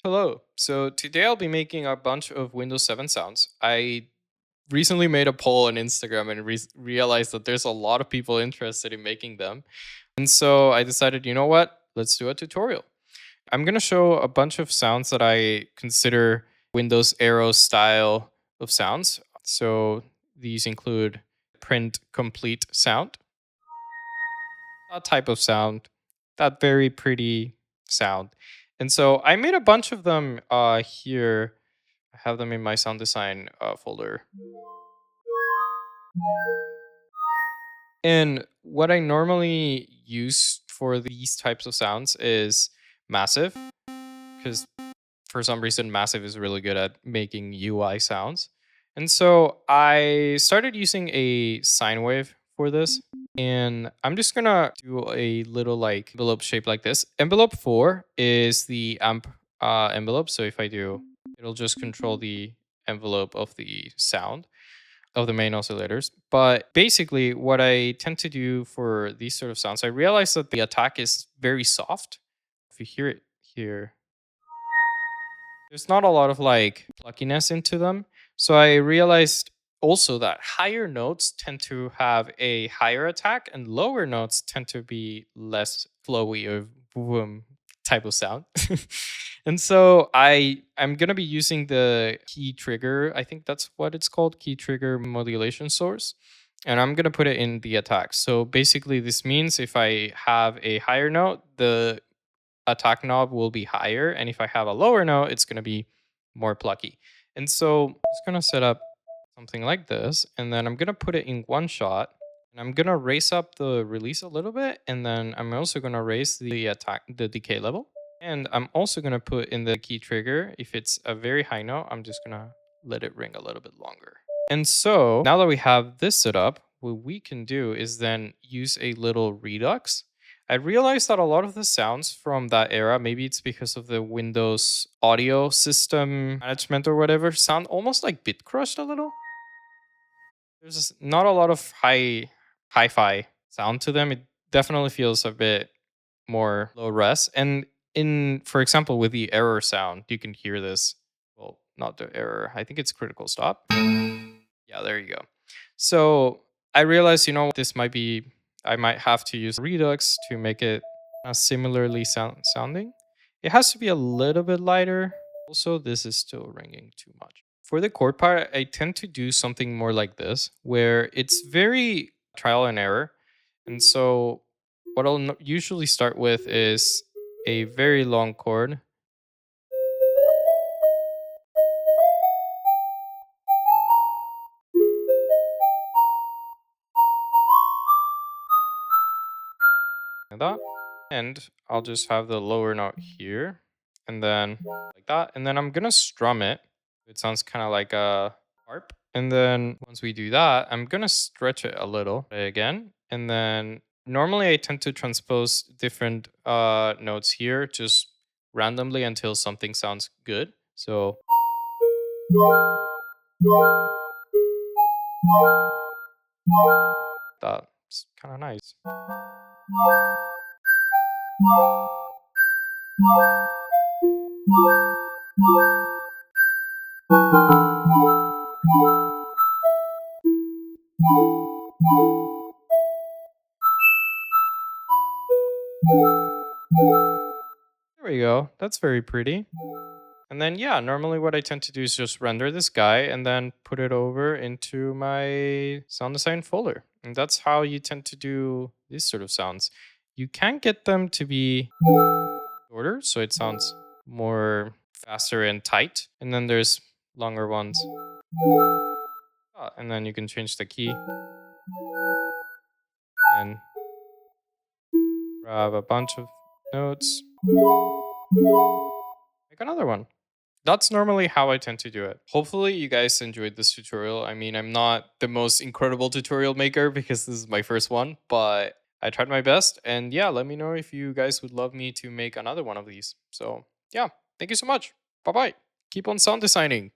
Hello. So today I'll be making a bunch of Windows 7 sounds. I recently made a poll on Instagram and realized that there's a lot of people interested in making them. And so I decided, you know what? Let's do a tutorial. I'm going to show a bunch of sounds that I consider Windows Aero style of sounds. So these include print complete sound, that type of sound, that very pretty sound. And so I made a bunch of them here. I have them in my sound design folder. And what I normally use for these types of sounds is Massive, because for some reason Massive is really good at making UI sounds. And so I started using a sine wave for this. And I'm just gonna do a little like envelope shape like this. Envelope 4 is the amp envelope. So if I do, it'll just control the envelope of the sound of the main oscillators. But basically, what I tend to do for these sort of sounds, I realize that the attack is very soft. If you hear it here, there's not a lot of like pluckiness into them. So I realized also that higher notes tend to have a higher attack and lower notes tend to be less flowy or boom type of sound. And so I'm going to be using the key trigger. I think that's what it's called, key trigger modulation source. And I'm going to put it in the attack. So basically this means if I have a higher note, the attack knob will be higher. And if I have a lower note, it's going to be more plucky. And so I'm just going to set up something like this. And then I'm going to put it in one shot. And I'm going to raise up the release a little bit. And then I'm also going to raise the decay level. And I'm also going to put in the key trigger. If it's a very high note, I'm just going to let it ring a little bit longer. And so now that we have this set up, what we can do is then use a little redux. I realized that a lot of the sounds from that era, maybe it's because of the Windows audio system management or whatever, sound almost like bit crushed a little. There's just not a lot of hi-fi sound to them. It definitely feels a bit more low res. And for example, with the error sound, you can hear this. Well, not the error. I think it's critical stop. Yeah, there you go. So I realized, this might be, I might have to use Redux to make it similarly sounding. It has to be a little bit lighter. Also, this is still ringing too much. For the chord part, I tend to do something more like this, where it's very trial and error. And so what I'll usually start with is a very long chord. Like that. And I'll just have the lower note here. And then like that. And then I'm going to strum it. It sounds kind of like a harp. And then once we do that, I'm going to stretch it a little again. And then normally I tend to transpose different notes here just randomly until something sounds good. So that's kind of nice. There we go. That's very pretty. And then, yeah, normally what I tend to do is just render this guy and then put it over into my sound design folder. And that's how you tend to do these sort of sounds. You can get them to be shorter, so it sounds more faster and tight. And then there's longer ones. And then you can change the key and grab a bunch of notes. Make another one. That's normally how I tend to do it. Hopefully you guys enjoyed this tutorial. I mean, I'm not the most incredible tutorial maker because this is my first one, but I tried my best. And yeah, let me know if you guys would love me to make another one of these. So yeah, thank you so much. Bye-bye. Keep on sound designing.